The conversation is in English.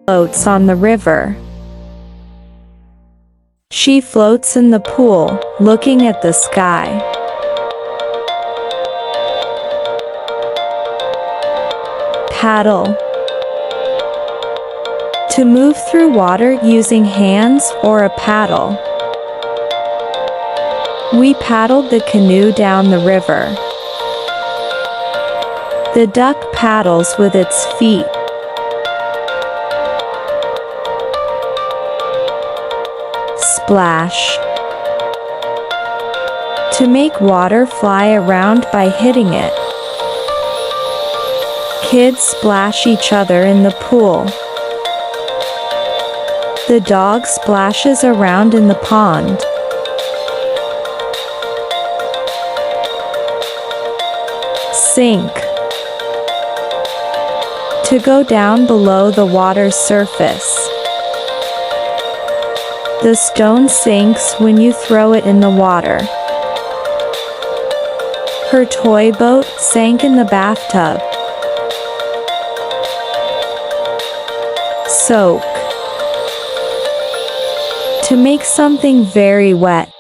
Floats on the river. She floats in the pool, looking at the sky. Paddle. To move through water using hands or a paddle. We paddled the canoe down the river. The duck paddles with its feet. Splash. To make water fly around by hitting it. Kids splash each other in the pool. The dog splashes around in the pond. Sink. To go down below the water's surface. The stone sinks when you throw it in the water. Her toy boat sank in the bathtub. Soak. To make something very wet.